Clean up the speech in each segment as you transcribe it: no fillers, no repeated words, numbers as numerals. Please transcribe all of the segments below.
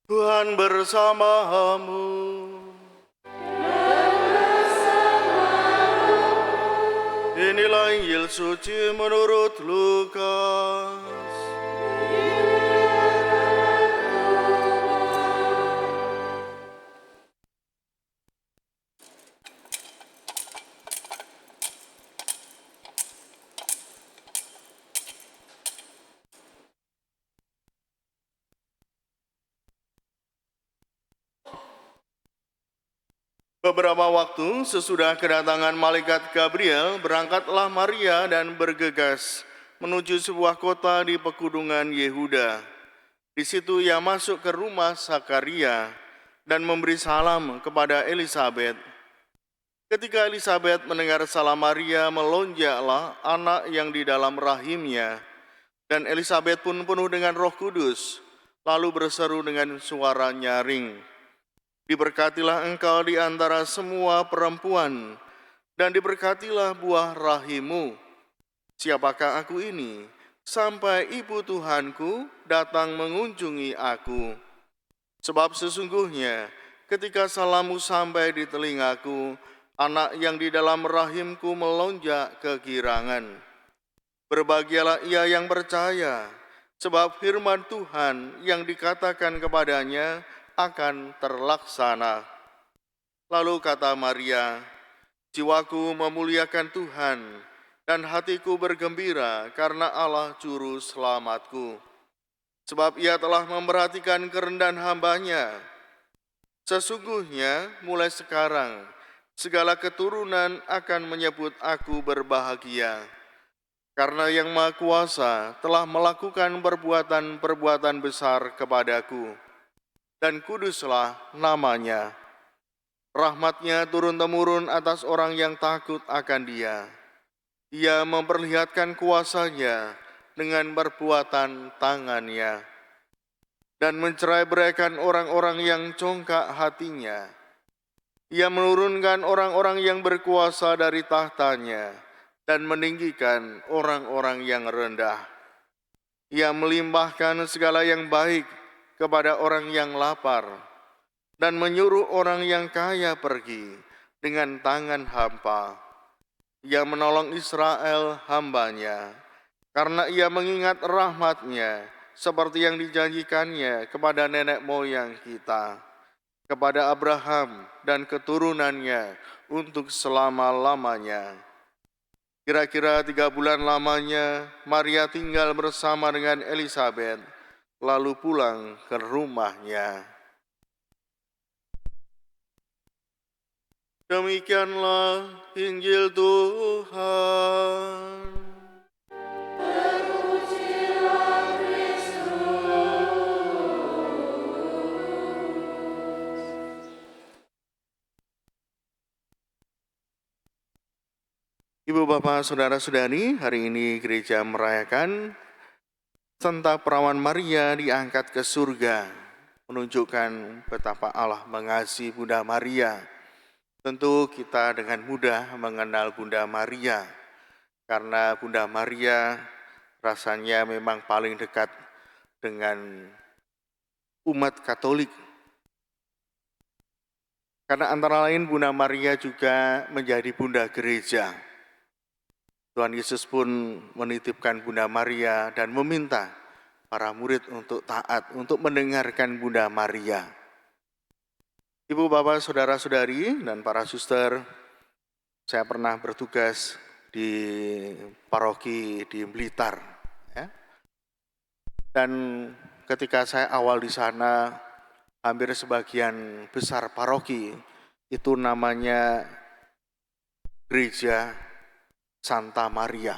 Tuhan bersamamu. Inilah Injil suci menurut Lukas. Beberapa waktu sesudah kedatangan malaikat Gabriel, berangkatlah Maria dan bergegas menuju sebuah kota di pegunungan Yehuda. Di situ ia masuk ke rumah Zakaria dan memberi salam kepada Elisabet. Ketika Elisabet mendengar salam Maria, melonjaklah anak yang di dalam rahimnya, dan Elisabet pun penuh dengan Roh Kudus, lalu berseru dengan suara nyaring, "Diberkatilah engkau di antara semua perempuan, dan diberkatilah buah rahimmu. Siapakah aku ini, sampai ibu Tuhanku datang mengunjungi aku? Sebab sesungguhnya ketika salammu sampai di telingaku, anak yang di dalam rahimku melonjak kegirangan. Berbahagialah ia yang percaya, sebab firman Tuhan yang dikatakan kepadanya akan terlaksana." Lalu kata Maria, "Jiwaku memuliakan Tuhan, dan hatiku bergembira karena Allah Juru Selamatku. Sebab ia telah memperhatikan kerendahan hamba-Nya. Sesungguhnya mulai sekarang, segala keturunan akan menyebut aku berbahagia. Karena Yang Maha Kuasa telah melakukan perbuatan-perbuatan besar kepadaku, dan kuduslah namanya. Rahmat-Nya turun-temurun atas orang yang takut akan Dia. Ia memperlihatkan kuasa-Nya dengan perbuatan tangan-Nya, dan mencerai-beraikan orang-orang yang congkak hatinya. Ia menurunkan orang-orang yang berkuasa dari tahtanya, dan meninggikan orang-orang yang rendah. Ia melimpahkan segala yang baik kepada orang yang lapar, dan menyuruh orang yang kaya pergi dengan tangan hampa. Ia menolong Israel hamba-Nya, karena Ia mengingat rahmat-Nya seperti yang dijanjikan-Nya kepada nenek moyang kita, kepada Abraham dan keturunannya untuk selama-lamanya." Kira-kira 3 bulan lamanya, Maria tinggal bersama dengan Elisabet, lalu pulang ke rumahnya. Demikianlah Injil Tuhan. Ibu, Bapak, Saudara-saudari, hari ini gereja merayakan Santa Perawan Maria diangkat ke surga, menunjukkan betapa Allah mengasihi Bunda Maria. Tentu kita dengan mudah mengenal Bunda Maria, karena Bunda Maria rasanya memang paling dekat dengan umat Katolik. Karena antara lain Bunda Maria juga menjadi Bunda Gereja. Tuhan Yesus pun menitipkan Bunda Maria dan meminta para murid untuk taat, untuk mendengarkan Bunda Maria. Ibu, Bapak, Saudara-saudari, dan para suster, saya pernah bertugas di paroki di Blitar. Ya. Dan ketika saya awal di sana, hampir sebagian besar paroki itu namanya Gereja Santa Maria.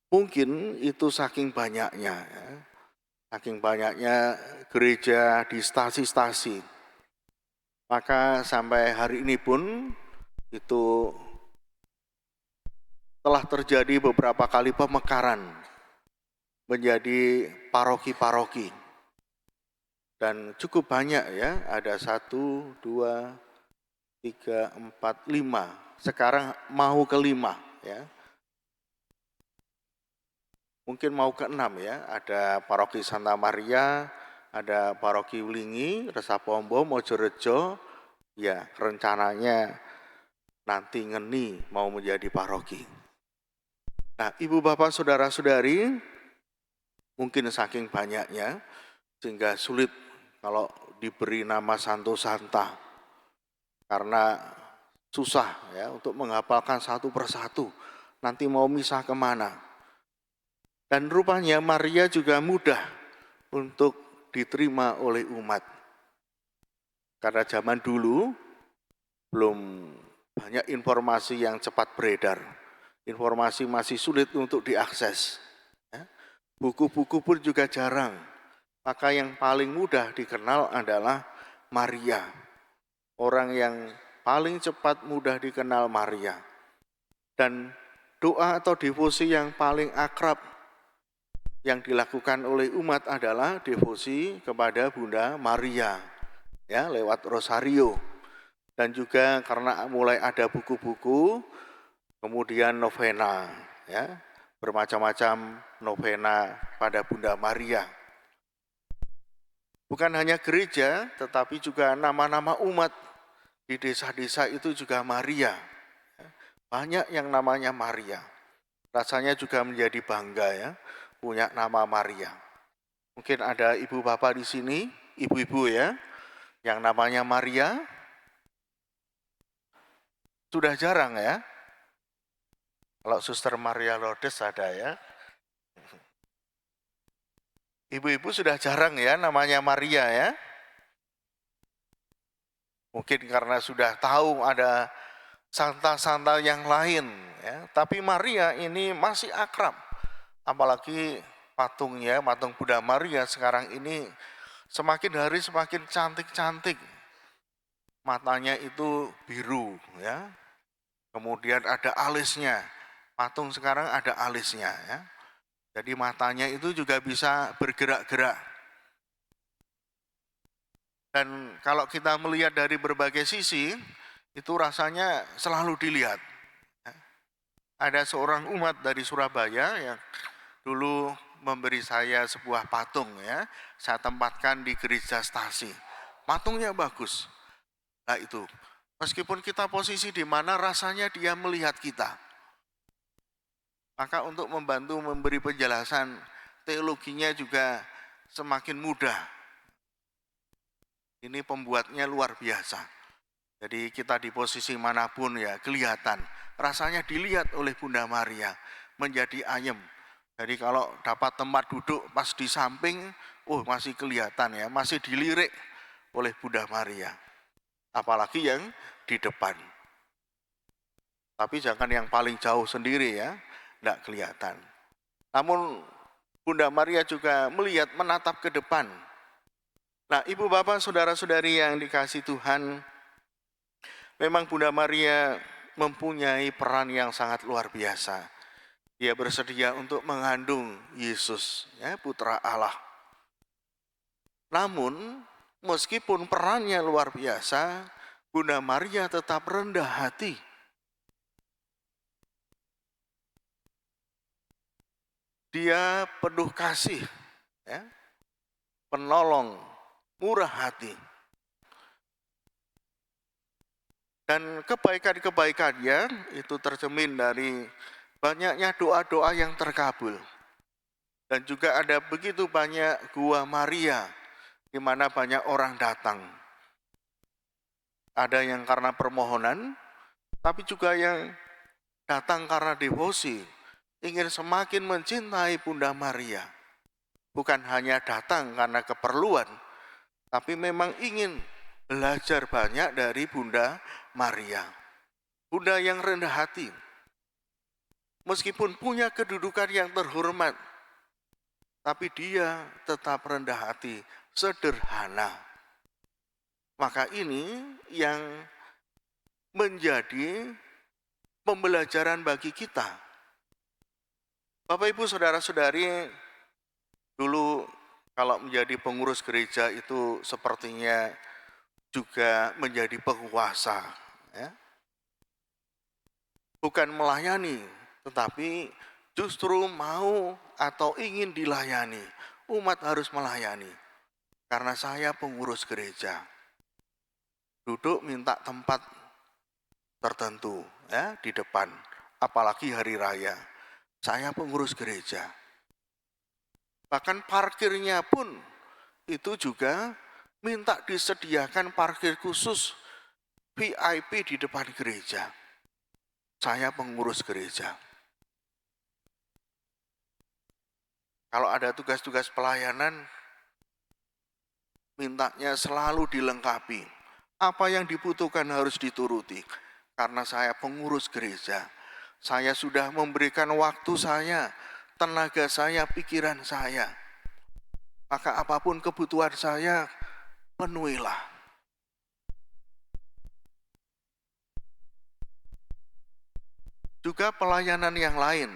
Mungkin itu saking banyaknya, ya. Saking banyaknya gereja di stasi-stasi. Maka sampai hari ini pun itu telah terjadi beberapa kali pemekaran menjadi paroki-paroki. Dan cukup banyak ya, ada 1, 2, 3, 4, 5. Sekarang mau ke 5 ya. mungkin mau ke-6 ya, ada paroki Santa Maria, ada paroki Wlingi, Resapombo, Mojorejo, ya rencananya nanti Ngeni mau menjadi paroki. Nah, ibu bapak saudara-saudari, mungkin saking banyaknya, sehingga sulit kalau diberi nama Santo Santa, karena susah ya untuk menghafalkan satu persatu, nanti mau misah kemana. Dan rupanya Maria juga mudah untuk diterima oleh umat. Karena zaman dulu belum banyak informasi yang cepat beredar. Informasi masih sulit untuk diakses. Buku-buku pun juga jarang. Maka yang paling mudah dikenal adalah Maria. Orang yang paling cepat mudah dikenal Maria. Dan doa atau devosi yang paling akrab yang dilakukan oleh umat adalah devosi kepada Bunda Maria, ya, lewat rosario. Dan juga karena mulai ada buku-buku, kemudian novena, ya, bermacam-macam novena pada Bunda Maria. Bukan hanya gereja, tetapi juga nama-nama umat di desa-desa itu juga Maria. Banyak yang namanya Maria. Rasanya juga menjadi bangga ya, punya nama Maria. Mungkin ada ibu bapak di sini, ibu-ibu ya, yang namanya Maria. Sudah jarang ya. Kalau Suster Maria Lourdes ada ya. Ibu-ibu sudah jarang ya namanya Maria ya. Mungkin karena sudah tahu ada santa-santa yang lain ya. Tapi Maria ini masih akrab. Apalagi patungnya, patung Bunda Maria sekarang ini semakin hari semakin cantik-cantik. Matanya itu biru ya. Kemudian ada alisnya. Patung sekarang ada alisnya ya. Jadi matanya itu juga bisa bergerak-gerak. Dan kalau kita melihat dari berbagai sisi, itu rasanya selalu dilihat. Ada seorang umat dari Surabaya yang dulu memberi saya sebuah patung ya. Saya tempatkan di gereja Stasi. Patungnya bagus. Nah itu, meskipun kita posisi di mana rasanya dia melihat kita. Maka untuk membantu memberi penjelasan teologinya juga semakin mudah. Ini pembuatnya luar biasa. Jadi kita di posisi manapun ya kelihatan. Rasanya dilihat oleh Bunda Maria menjadi ayem. Jadi kalau dapat tempat duduk pas di samping, masih kelihatan ya, masih dilirik oleh Bunda Maria. Apalagi yang di depan. Tapi jangan yang paling jauh sendiri ya, tidak kelihatan. Namun Bunda Maria juga melihat, menatap ke depan. Nah, ibu bapak, saudara-saudari yang dikasih Tuhan, memang Bunda Maria mempunyai peran yang sangat luar biasa. Dia bersedia untuk mengandung Yesus, ya, Putra Allah. Namun, meskipun perannya luar biasa, Bunda Maria tetap rendah hati. Dia penuh kasih, ya, penolong, murah hati. Dan kebaikan-kebaikannya itu tercermin dari banyaknya doa-doa yang terkabul. Dan juga ada begitu banyak gua Maria, di mana banyak orang datang. Ada yang karena permohonan, tapi juga yang datang karena devosi, ingin semakin mencintai Bunda Maria. Bukan hanya datang karena keperluan, tapi memang ingin belajar banyak dari Bunda Maria. Bunda yang rendah hati, meskipun punya kedudukan yang terhormat, tapi dia tetap rendah hati, sederhana. Maka ini yang menjadi pembelajaran bagi kita. Bapak Ibu Saudara-saudari, dulu kalau menjadi pengurus gereja itu sepertinya juga menjadi penguasa, ya. Bukan melayani, tetapi justru mau atau ingin dilayani. Umat harus melayani. Karena saya pengurus gereja. Duduk minta tempat tertentu ya di depan, apalagi hari raya. Saya pengurus gereja. Bahkan parkirnya pun itu juga minta disediakan parkir khusus VIP di depan gereja. Saya pengurus gereja. Kalau ada tugas-tugas pelayanan, mintanya selalu dilengkapi. Apa yang dibutuhkan harus dituruti. Karena saya pengurus gereja. Saya sudah memberikan waktu saya, tenaga saya, pikiran saya. Maka apapun kebutuhan saya, penuhilah. Juga pelayanan yang lain.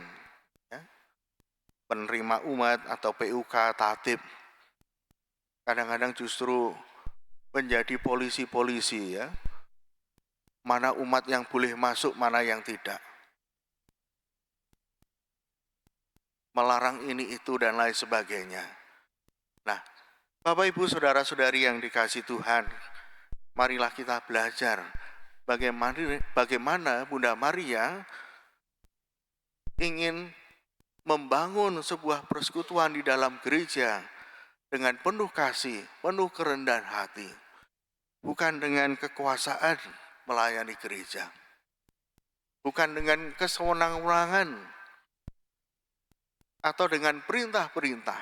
Penerima umat atau PUK, tatib, kadang-kadang justru menjadi polisi-polisi ya. Mana umat yang boleh masuk, mana yang tidak. Melarang ini, itu, dan lain sebagainya. Nah, Bapak, Ibu, Saudara-saudari yang dikasihi Tuhan, marilah kita belajar bagaimana Bunda Maria ingin membangun sebuah persekutuan di dalam gereja dengan penuh kasih, penuh kerendahan hati. Bukan dengan kekuasaan melayani gereja. Bukan dengan kesewenang-wenangan atau dengan perintah-perintah.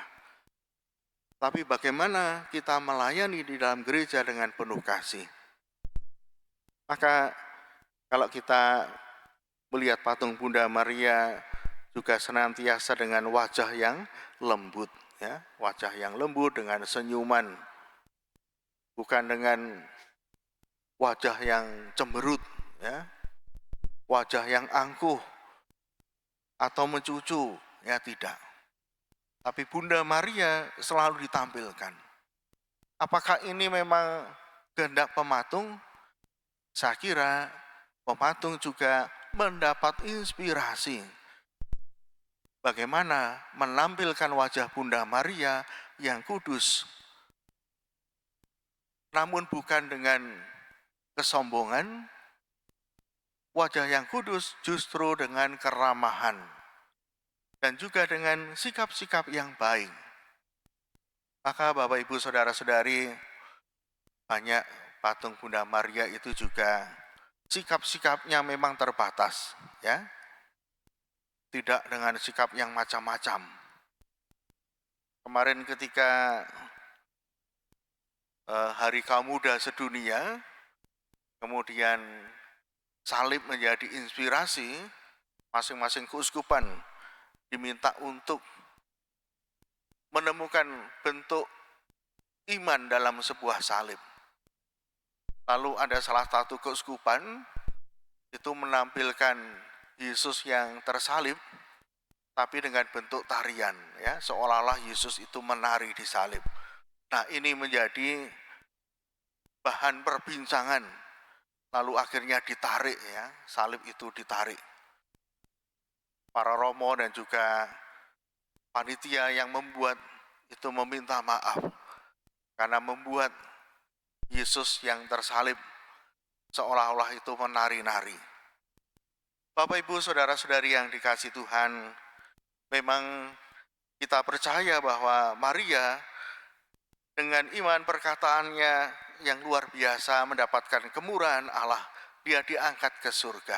Tapi bagaimana kita melayani di dalam gereja dengan penuh kasih. Maka kalau kita melihat patung Bunda Maria juga senantiasa dengan wajah yang lembut, ya, wajah yang lembut dengan senyuman, bukan dengan wajah yang cemberut, ya, wajah yang angkuh atau mencucu, ya tidak. Tapi Bunda Maria selalu ditampilkan. Apakah ini memang kehendak pematung? Saya kira pematung juga mendapat inspirasi bagaimana menampilkan wajah Bunda Maria yang kudus, namun bukan dengan kesombongan. Wajah yang kudus justru dengan keramahan dan juga dengan sikap-sikap yang baik. Maka Bapak, Ibu, Saudara-saudari, banyak patung Bunda Maria itu juga sikap-sikapnya memang terbatas, ya. Tidak dengan sikap yang macam-macam. Kemarin ketika Hari Kaum Muda Sedunia, kemudian salib menjadi inspirasi, masing-masing keuskupan diminta untuk menemukan bentuk iman dalam sebuah salib. Lalu ada salah satu keuskupan itu menampilkan Yesus yang tersalib, tapi dengan bentuk tarian, ya, seolah-olah Yesus itu menari di salib. Nah, ini menjadi bahan perbincangan. Lalu akhirnya ditarik, ya, salib itu ditarik. Para romo dan juga panitia yang membuat itu meminta maaf karena membuat Yesus yang tersalib seolah-olah itu menari-nari. Bapak, Ibu, Saudara-saudari yang dikasihi Tuhan, memang kita percaya bahwa Maria dengan iman perkataannya yang luar biasa mendapatkan kemurahan Allah, dia diangkat ke surga.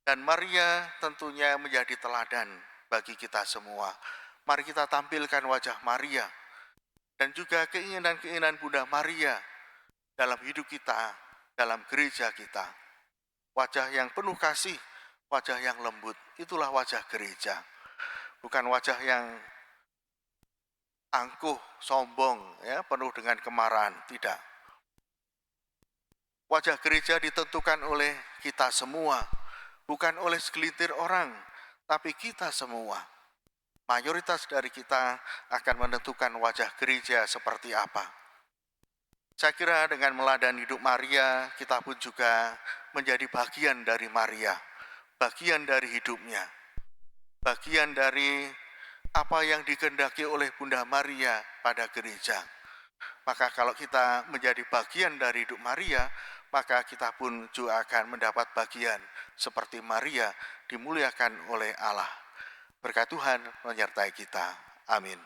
Dan Maria tentunya menjadi teladan bagi kita semua. Mari kita tampilkan wajah Maria dan juga keinginan-keinginan Bunda Maria dalam hidup kita, dalam gereja kita. Wajah yang penuh kasih, wajah yang lembut, itulah wajah gereja. Bukan wajah yang angkuh, sombong, ya, penuh dengan kemarahan, tidak. Wajah gereja ditentukan oleh kita semua, bukan oleh segelintir orang, tapi kita semua. Mayoritas dari kita akan menentukan wajah gereja seperti apa. Saya kira dengan meladani hidup Maria, kita pun juga menjadi bagian dari Maria, bagian dari hidupnya, bagian dari apa yang dikehendaki oleh Bunda Maria pada gereja. Maka kalau kita menjadi bagian dari hidup Maria, maka kita pun juga akan mendapat bagian seperti Maria dimuliakan oleh Allah. Berkat Tuhan menyertai kita. Amin.